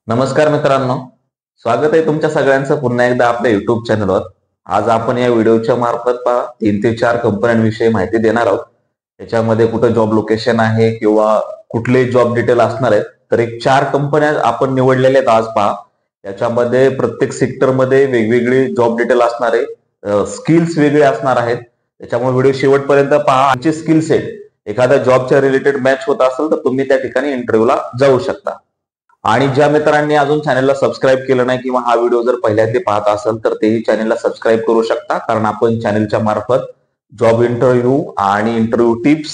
नमस्कार मित्रांनो, स्वागत आहे तुमच्या सगळ्यांचं पुन्हा एकदा आपल्या युट्यूब चॅनलवर। आज आपण या व्हिडिओच्या मार्फत 3 ते 4 कंपन्यांविषयी माहिती देणार आहोत। याच्यामध्ये कुठे जॉब लोकेशन आहे किंवा कुठले जॉब डिटेल असणार आहेत, तर एक 4 कंपन्या आपण निवडलेल्या आहेत आज पहा। याच्यामध्ये प्रत्येक सेक्टरमध्ये वेगवेगळी जॉब डिटेल असणार आहे, स्किल्स वेगळे असणार आहेत। त्याच्यामुळे व्हिडिओ शेवटपर्यंत पहा। आमचे स्किल सेट एखाद्या जॉबच्या रिलेटेड मॅच होत असेल तर तुम्ही त्या ठिकाणी इंटरव्ह्यूला जाऊ शकता। आणि ज्या मित्रांनी अजून चॅनलला सबस्क्राईब केलं नाही किंवा हा व्हिडिओ जर पहिल्यांदा पाहत असाल तर तेही चॅनलला सबस्क्राईब करू शकता, कारण आपण चॅनलच्या मार्फत जॉब इंटरव्ह्यू आणि इंटरव्ह्यू टिप्स,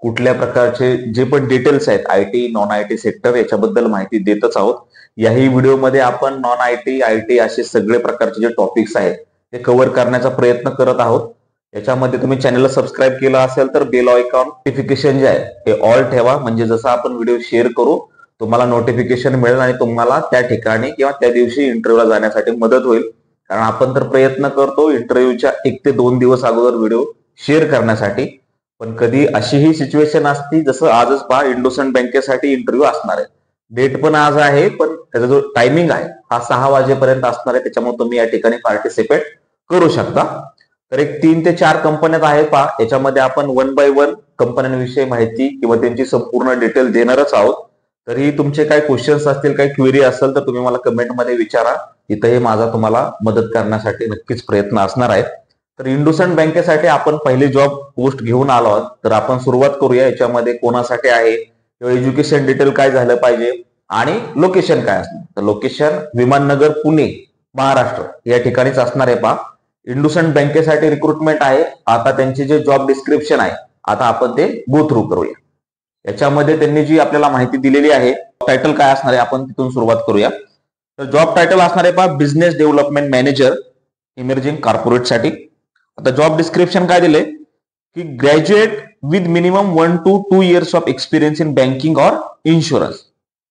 कुठल्या प्रकारचे जे पण डिटेल्स आहेत आयटी नॉन आयटी सेक्टर याच्याबद्दल माहिती देतच आहोत। याही व्हिडिओमध्ये आपण नॉन आयटी आयटी असे सगळे प्रकारचे जे टॉपिक्स आहेत ते कव्हर करण्याचा प्रयत्न करत आहोत। याच्यामध्ये तुम्ही चॅनलला सबस्क्राईब केलं असेल तर बेल आयकॉन नोटिफिकेशन जे आहे ते ऑल ठेवा, म्हणजे जसं आपण व्हिडिओ शेअर करू तुम्हाला नोटिफिकेशन मिळेल आणि तुम्हाला त्या ठिकाणी किंवा त्या दिवशी इंटरव्ह्यूला जाण्यासाठी मदत होईल। कारण आपण तर प्रयत्न करतो इंटरव्ह्यूच्या 1 ते 2 दिवस अगोदर व्हिडिओ शेअर करण्यासाठी, पण कधी अशीही सिच्युएशन असते जसं आजच पहा इंडोसंड बँकेसाठी इंटरव्ह्यू असणार आहे। डेट पण आज आहे, पण त्याचा जो टायमिंग आहे हा 6 वाजेपर्यंत असणार आहे। त्याच्यामुळे तुम्ही या ठिकाणी पार्टिसिपेट करू शकता। तर एक 3 ते 4 कंपन्यात आहेत पहा। याच्यामध्ये आपण 1 बाय 1 कंपन्यांविषयी माहिती किंवा त्यांची संपूर्ण डिटेल देणारच आहोत। तरी तुमचे काही क्वेश्चन्स असतील, काही क्वेरी असेल तर तुम्ही मला कमेंटमध्ये विचारा, इथंही माझा तुम्हाला मदत करण्यासाठी नक्कीच प्रयत्न असणार आहे। तर इंडोसंड बँकेसाठी आपण पहिली जॉब पोस्ट घेऊन आलो आहोत, तर आपण सुरुवात करूया। याच्यामध्ये कोणासाठी आहे किंवा एज्युकेशन डिटेल काय झालं पाहिजे आणि लोकेशन काय असणार, तर लोकेशन विमाननगर पुणे महाराष्ट्र या ठिकाणीच असणार आहे पहा। इंडोसंड बँकेसाठी रिक्रुटमेंट आहे। आता त्यांचे जे जॉब डिस्क्रिप्शन आहे आता आपण ते गो थ्रू करूया। याच्यामध्ये त्यांनी जी आपल्याला माहिती दिलेली आहे, टायटल काय असणार आहे आपण तिथून सुरुवात करूया। तर जॉब टायटल असणार आहे पहा business development manager emerging corporate साठी। आता जॉब डिस्क्रिप्शन काय दिले की graduate with minimum 1 to 2 years of experience in banking और इन्शुरन्स,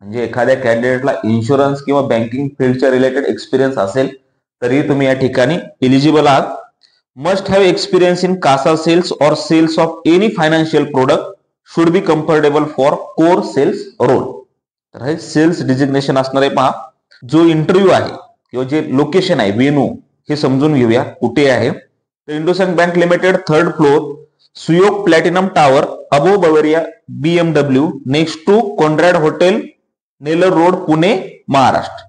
म्हणजे एखाद्या कॅन्डिडेटला इन्शुरन्स किंवा बँकिंग फील्डच्या रिलेटेड एक्सपिरियन्स असेल तरी तुम्ही या ठिकाणी एलिजिबल आहात। Must have experience in CASA sales और sales of any financial product, should be comfortable for core sales role. तर हे सेल्स डिजिग्नेशन असणार आहे पहा। जो इंटरव्ह्यू आहे किंवा जे लोकेशन आहे वेन्यू हे समजून घेऊया कुठे आहे। तर IndusInd bank limited 3rd floor Suyog platinum tower above Bavaria BMW next to Conrad hotel नेलर रोड पुणे महाराष्ट्र।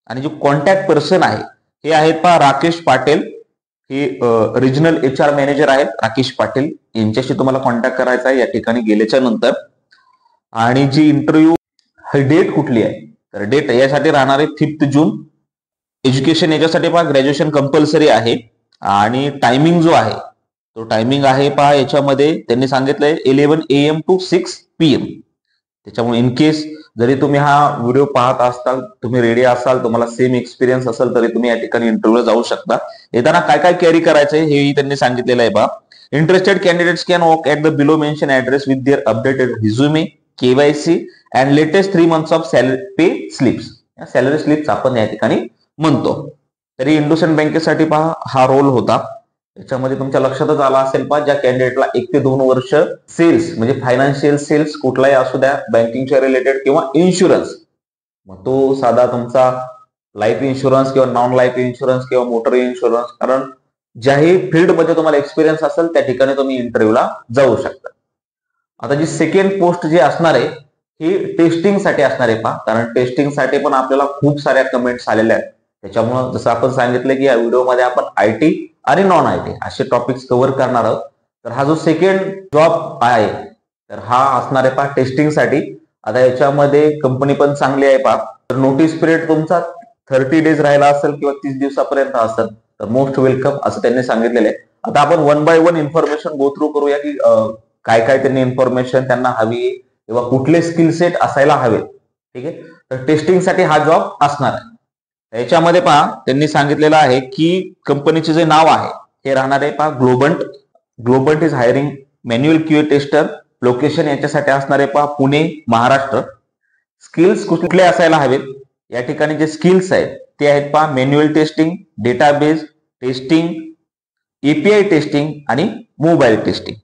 आणि जो कॉन्टॅक्ट पर्सन आहे हे आहेत पहा राकेश पाटील, हे रिजनल HR मॅनेजर आहेत राकेश पाटील, यांच्याशी तुम्हाला कॉन्टॅक्ट करायचा आहे या ठिकाणी गेल्याच्या नंतर। आणि जी इंटरव्ह्यू ही डेट कुठली आहे, तर डेट यासाठी राहणार आहे 5 जून। एज्युकेशन याच्यासाठी पहा ग्रॅज्युएशन कंपल्सरी आहे। आणि टायमिंग जो आहे तो टायमिंग आहे पहा याच्यामध्ये त्यांनी सांगितलंय 11 AM to 6 PM। त्याच्यामुळे इन केस जरी तुम्ही हा व्हिडिओ पाहत असताल, तुम्ही रेडी असाल, तुम्हाला सेम एक्सपिरियन्स असेल तरी तुम्ही या ठिकाणी इंटरव्ह्यूला जाऊ शकता। येताना काय काय कॅरी करायचंय हेही त्यांनी सांगितलेलं आहे पहा। Interested candidates can walk at the below mentioned address with their updated resume, KYC and latest 3 months of salary pay slips. या सॅलरी स्लिप्स आपण या ठिकाणी म्हणतो। तरी इंडोसंड बँकेसाठी पहा हा रोल होता। याच्यामध्ये तुमच्या लक्षातच आला असेल पहा, ज्या कॅन्डिडेटला 1 ते 2 वर्ष सेल्स म्हणजे फायनान्शियल सेल्स कुठलाही असू द्या, बँकिंगच्या रिलेटेड किंवा इन्शुरन्स, मग तो साधा तुमचा लाईफ इन्शुरन्स किंवा नॉन लाईफ इन्शुरन्स किंवा मोटर इन्शुरन्स, कारण ज्याही फील्डमध्ये तुम्हाला एक्सपिरियन्स असेल त्या ठिकाणी तुम्ही इंटरव्ह्यूला जाऊ शकता। आता जी सेकंड पोस्ट जी असणार आहे ही टेस्टिंग साठी असणार आहे पहा, कारण टेस्टिंग साठी पण आपल्याला खूप साऱ्या कमेंट्स आलेल्या आहेत। त्याच्यामुळे जसं आपण सांगितलं की या व्हिडिओमध्ये आपण आयटी आणि नॉन आयटी असे टॉपिक्स कव्हर करणार आहोत। तर हा जो सेकंड जॉब आहे तर हा असणार आहे पहा टेस्टिंग साठी। आता याच्यामध्ये कंपनी पण चांगली आहे पहा। तर नोटीस पिरियड तुमचा 30 डेज राहिला असेल किंवा 30 दिवसापर्यंत असेल तर मोस्ट वेलकम असं त्यांनी सांगितलेलं आहे। आता आपण 1 बाय 1 इन्फॉर्मेशन गो थ्रू करूया की काय काय त्यांनी इन्फॉर्मेशन त्यांना हवी किंवा कुठले स्किल सेट असायला हवे। ठीक आहे, तर टेस्टिंग साठी हा जॉब असणार आहे। याच्यामध्ये पहा त्यांनी सांगितलेलं आहे की कंपनीचे जे नाव आहे हे राहणार आहे पहा Globant. Globant is hiring manual QA tester. Location याच्यासाठी असणार आहे पहा पुणे महाराष्ट्र। स्किल्स कुठले असायला हवेत, या ठिकाणी जे स्किल्स आहेत ते आहेत पहा manual testing, database testing, API testing आणि मोबाईल टेस्टिंग।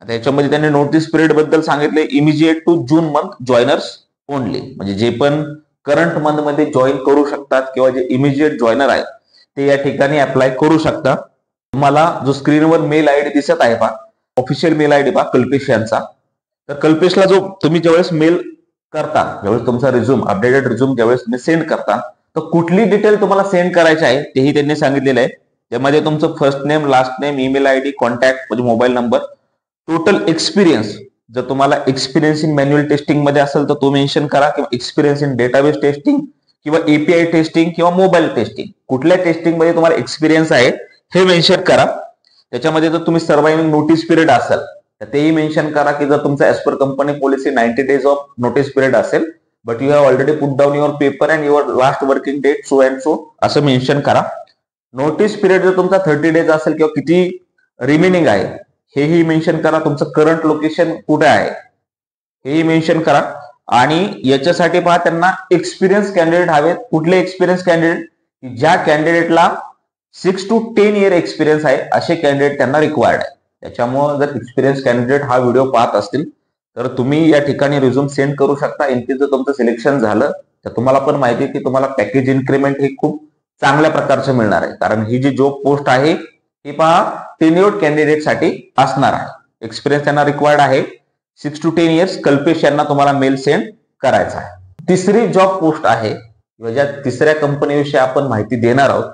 आता याच्यामध्ये त्यांनी नोटीस पिरियड बद्दल सांगितले immediate to June month joiners only, म्हणजे जे पण करंट मंथ मध्ये जॉईन करू शकतात किंवा जे इमिजिएट जॉईनर आहे ते या ठिकाणी अप्लाय करू शकता. तुम्हाला जो स्क्रीनवर मेल आयडी दिसत आहे पहा, ऑफिशियल मेल आयडी पहा कल्पेश यांचा. तर कल्पेशला जो तुम्ही ज्यावेळेस मेल करता, ज्यावेळेस तुमचा रिझ्यूम अपडेटेड रिझ्यूम ज्यावेळेस तुम्ही सेंड करता, तर कुठली डिटेल तुम्हाला सेंड करायची आहे तेही त्यांनी सांगितलेलं आहे. त्यामध्ये तुमचं first name, last name, email ID, contact म्हणजे मोबाईल नंबर, टोटल एक्सपिरियन्स, जर तुम्हाला एक्सपिरियन्स इन मॅन्युअल टेस्टिंग मध्ये असेल तर तो मेन्शन करा, किंवा एक्सपिरियन्स इन डेटाबेस टेस्टिंग किंवा एपीआय टेस्टिंग किंवा मोबाईल टेस्टिंग, कुठल्या टेस्टिंग मध्ये तुम्हाला एक्सपिरियन्स आहे हे मेन्शन करा. त्याच्यामध्ये जर तुम्ही सर्वायव्हिंग नोटीस पिरियड असेल तर तेही मेन्शन करा, की जर तुमचा as per company policy 90 days of notice period असेल, but you have already put down your paper and your last working date so and so असं मेन्शन करा. नोटीस पिरियड जर तुमचा 30 days असेल किंवा किती रिमेनिंग आहे हेही मेन्शन करा. तुमचं करंट लोकेशन कुठे आहे हेही मेन्शन करा. आणि याच्यासाठी पहा त्यांना एक्सपिरियन्स कॅन्डिडेट हवेत. कुठले एक्सपिरियन्स कॅन्डिडेट? ज्या कॅन्डिडेटला 6 to 10 year एक्सपिरियन्स आहे असे कॅन्डिडेट त्यांना रिक्वायर्ड आहे. त्याच्यामुळे जर एक्सपिरियन्स कॅन्डिडेट हा व्हिडिओ पाहत असतील तर तुम्ही या ठिकाणी रिझ्यूम सेंड करू शकता. इनकेस जर तुमचं सिलेक्शन झालं तर तुम्हाला पण माहिती आहे की तुम्हाला पॅकेज इन्क्रीमेंट हे खूप चांगल्या प्रकारचं मिळणार आहे. कारण ही जी जॉब पोस्ट आहे ही पहा टेन्युअर्ड कॅन्डिडेट साठी असणार आहे. एक्सपिरियन्स त्यांना रिक्वायर्ड आहे 6 to 10 years. कल्पेश यांना तुम्हाला मेल सेंड करायचा आहे. तिसरी जॉब पोस्ट आहे किंवा ज्या तिसऱ्या कंपनीविषयी आपण माहिती देणार आहोत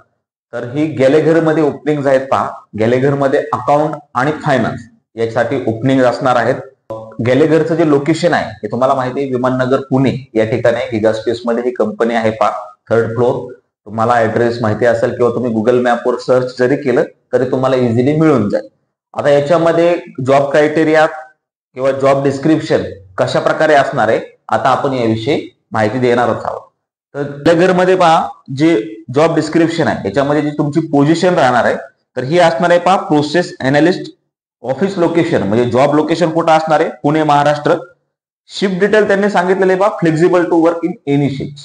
तर ही गॅलेघर मध्ये ओपनिंग आहेत पहा. गॅलेघर मध्ये अकाउंट आणि फायनान्स यासाठी ओपनिंग असणार आहेत. गॅलेघरचं जे लोकेशन आहे हे तुम्हाला माहिती आहे विमाननगर पुणे या ठिकाणी गिगा स्पेस मध्ये ही कंपनी आहे पहा, 3rd फ्लोर. तुम्हाला ऍड्रेस माहिती असेल किंवा तुम्ही गुगल मॅपवर सर्च जरी केलं तरी तुम्हाला इझिली मिळून जाईल. आता याच्यामध्ये जॉब क्रायटेरिया किंवा जॉब डिस्क्रिप्शन कशा प्रकारे असणार आहे आता आपण याविषयी माहिती देणारच आहोत. तर गॅलेघरमध्ये पहा जे जॉब डिस्क्रिप्शन आहे याच्यामध्ये जी तुमची पोझिशन राहणार आहे तर ही असणार आहे पहा प्रोसेस अनालिस्ट. ऑफिस लोकेशन म्हणजे जॉब लोकेशन कुठं असणार आहे? पुणे, महाराष्ट्र. शिफ्ट डिटेल त्यांनी सांगितलेले पहा flexible to work in any shift,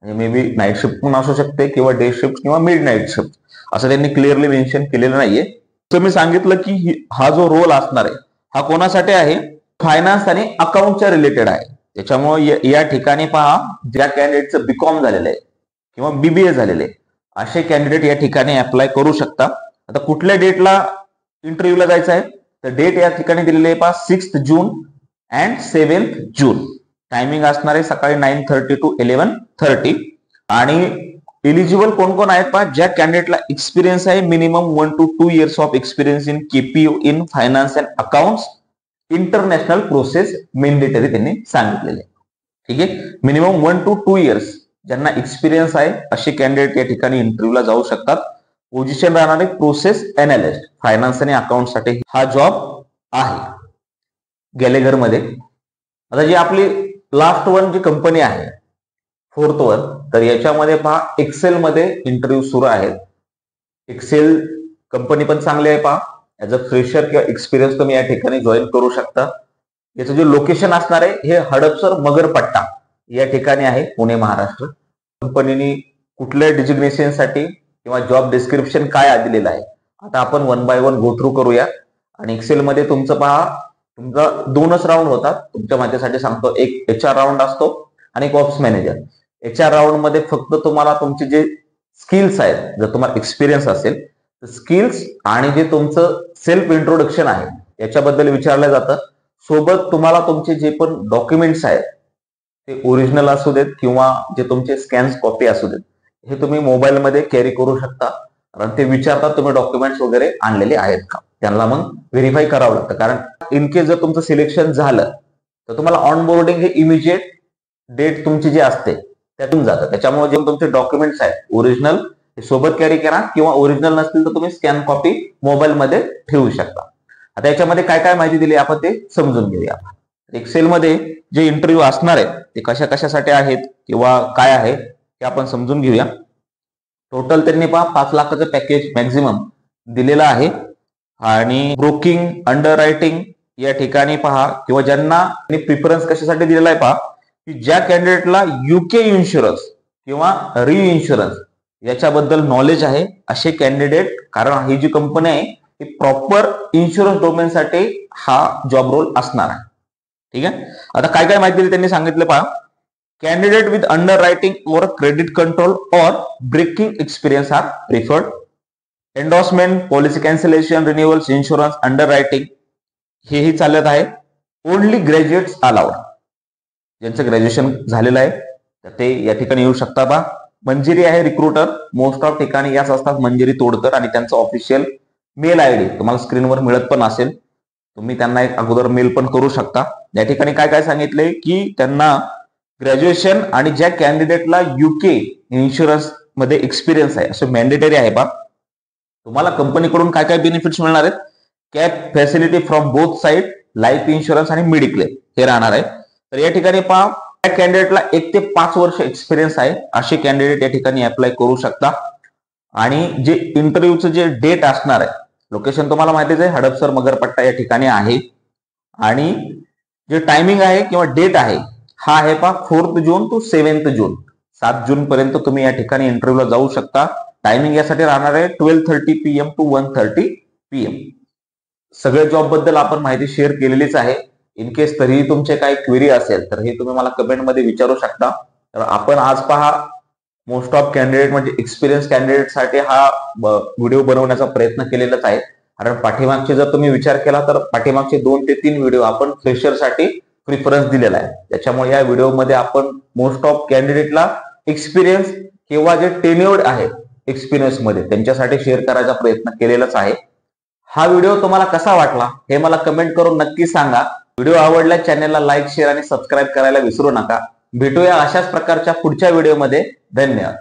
म्हणजे मे बी नाईट शिफ्ट पण असू शकते किंवा डे शिफ्ट किंवा मिड नाईट शिफ्ट असं त्यांनी क्लिअरली मेन्शन केलेलं नाहीये. तर मी सांगितलं की हा जो रोल असणार आहे हा कोणासाठी आहे? फायनान्स आणि अकाउंटच्या रिलेटेड आहे. त्याच्यामुळे या ठिकाणी पहा ज्या कॅन्डिडेटचं बीकॉम झालेलं आहे किंवा बीबीए झालेलं आहे असे कॅन्डिडेट या ठिकाणी अप्लाय करू शकता. आता कुठल्या डेटला इंटरव्ह्यूला जायचं आहे तर डेट या ठिकाणी दिलेली आहे पहा 6th June and 7th June. Timing असणार आहे सकाळी 9:30 to 11:30. आणि एलिजिबल कोण कोण आहेत पहा? ज्या कॅन्डिडेटला एक्सपिरियन्स आहे minimum 1 to 2 years of experience in KPO in finance and accounts international process mandatory त्यांनी सांगितलेले. ठीक आहे, मिनिमम 1 to 2 years ज्यांना एक्सपिरियन्स आहे असे कॅन्डिडेट या ठिकाणी इंटरव्ह्यूला जाऊ शकतात. पोझिशन राहणार आहे प्रोसेस अनालिस्ट, फायनान्स आणि अकाउंट साठी हा जॉब आहे गॅलेघर मध्ये. आता जी आपली लास्ट वन जी कंपनी आहे 4th वन, तर याच्यामध्ये पहा एक्सेल मध्ये इंटरव्ह्यू सुरू आहेत. एक्सेल कंपनी पण चांगली आहे पहा. ऍज अ फ्रेशर किंवा एक्सपिरियन्स तुम्ही या ठिकाणी जॉईन करू शकता. याचं जे लोकेशन असणार आहे हे हडपसर मगरपट्टा या ठिकाणी आहे, पुणे, महाराष्ट्र. कंपनीने कुठल्या डिजिग्नेशन साठी किंवा जॉब डिस्क्रिप्शन काय दिलेलं आहे आता आपण 1 by 1 गो थ्रू करूया. आणि एक्सेल मध्ये तुमचं पहा तुमचा 2च राऊंड होतात. तुमच्या माहितीसाठी सांगतो, एक HR राऊंड असतो आणि एक ऑप्स मॅनेजर. HR राऊंड मध्ये फक्त तुम्हाला तुमचे जे स्किल्स आहेत, जर तुम्हाला एक्सपिरियन्स असेल तर स्किल्स आणि जे तुमचं सेल्फ इंट्रोडक्शन आहे याच्याबद्दल विचारलं जातं. सोबत तुम्हाला तुमचे जे पण डॉक्युमेंट्स आहेत ते ओरिजिनल असू देत किंवा जे तुमचे स्कॅन्स कॉपी असू देत हे तुम्ही मोबाईलमध्ये कॅरी करू शकता. कारण ते विचारतात तुम्ही डॉक्युमेंट्स वगैरे आणलेले आहेत का, त्यांना मग व्हेरीफाय करावं लागतं. कारण इनकेस जर तुमचं सिलेक्शन झालं तर तुम्हाला ऑन बोर्डिंग हे इमिजिएट डेट तुमची जी असते त्यातून जातं. त्याच्यामुळे जे तुमचे डॉक्युमेंट्स आहेत ओरिजिनल हे सोबत कॅरी करा किंवा ओरिजिनल नसतील तर तुम्ही स्कॅन कॉपी मोबाईलमध्ये ठेवू शकता. आता याच्यामध्ये काय काय माहिती दिली आपण ते समजून घेऊया. एक्सेल मध्ये जे इंटरव्ह्यू असणार आहेत ते कशा कशासाठी आहेत किंवा काय आहे ते आपण समजून घेऊया. टोटल त्यांनी पहा 5 लाखाचं पॅकेज मॅक्झिमम दिलेलं आहे. आणि ब्रोकिंग, अंडर रायटिंग या ठिकाणी पहा किंवा ज्यांना प्रिफरन्स कशासाठी दिलेला आहे पहा की ज्या कॅन्डिडेटला UK इन्शुरन्स किंवा री इन्शुरन्स याच्याबद्दल नॉलेज आहे असे कॅन्डिडेट. कारण ही जी कंपनी आहे ही प्रॉपर इन्शुरन्स डोमेनसाठी हा जॉब रोल असणार आहे. ठीक आहे, आता काय काय माहिती त्यांनी सांगितलं पहा. Candidate with underwriting or credit control or braking experience are preferred. Endorsement, policy cancellation, renewals, insurance, underwriting हेही चालत आहे. Only graduates allowed. ज्यांचं ग्रॅज्युएशन झालेलं आहे ते या ठिकाणी येऊ शकता. बा मंजिरी आहे रिक्रुटर. मोस्ट ऑफ ठिकाणी याच असतात मंजिरी तोडकर आणि त्यांचं ऑफिशियल मेल आयडी तुम्हाला स्क्रीनवर मिळत पण असेल. तुम्ही त्यांना एक अगोदर मेल पण करू शकता. या ठिकाणी काय काय सांगितलंय की त्यांना ग्रॅज्युएशन आणि ज्या कॅन्डिडेटला युके इन्शुरन्स मध्ये एक्सपिरियन्स आहे असं मॅन्डेटरी आहे. बा तुम्हाला कंपनीकडून काय काय बेनिफिट्स मिळणार आहेत. Cap facility from both side, life insurance आणि मेडिक्लेम हे राहणार आहे. तर या ठिकाणी पहा त्या कॅन्डिडेटला 1 ते 5 वर्ष एक्सपिरियन्स आहे असे कॅन्डिडेट या ठिकाणी अप्लाय करू शकता. आणि जे इंटरव्ह्यूचं जे डेट असणार आहे, लोकेशन तुम्हाला माहितीच आहे हडपसर मगरपट्टा या ठिकाणी आहे. आणि जे टायमिंग आहे किंवा डेट आहे हा आहे पहा 4 जून टू 7 जून. 7 जून पर्यंत तुम्ही या ठिकाणी इंटरव्ह्यूला जाऊ शकता. टायमिंग यासाठी राहणार आहे 12:30 PM टू 1:30 PM. सगळ्या जॉब बद्दल आपण माहिती शेअर केलेलीच आहे. इन केस तरीही तुमचे काही क्वेरी असेल तर हे तुम्ही मला कमेंटमध्ये विचारू शकता. तर आपण आज पहा मोस्ट ऑफ कॅन्डिडेट म्हणजे एक्सपिरियन्स कॅन्डिडेट साठी हा व्हिडिओ बनवण्याचा प्रयत्न केलेलाच आहे. कारण पाठीमागचे जर तुम्ही विचार केला तर पाठीमागचे 2 ते 3 व्हिडिओ आपण फ्रेशरसाठी प्रिफरन्स दिलेला आहे. त्याच्यामुळे या व्हिडिओमध्ये आपण मोस्ट ऑफ कॅन्डिडेटला एक्सपिरियन्स किंवा जे टेन्युअर्ड आहे एक्सपिरियन्स मध्ये त्यांच्यासाठी शेअर करायचा प्रयत्न केलेलाच आहे. हा व्हिडिओ तुम्हाला कसा वाटला हे मला कमेंट करून नक्की सांगा. व्हिडिओ आवडला चॅनलला लाईक, शेअर आणि सबस्क्राईब करायला विसरू नका. भेटूया अशाच प्रकारच्या पुढच्या व्हिडिओमध्ये. धन्यवाद.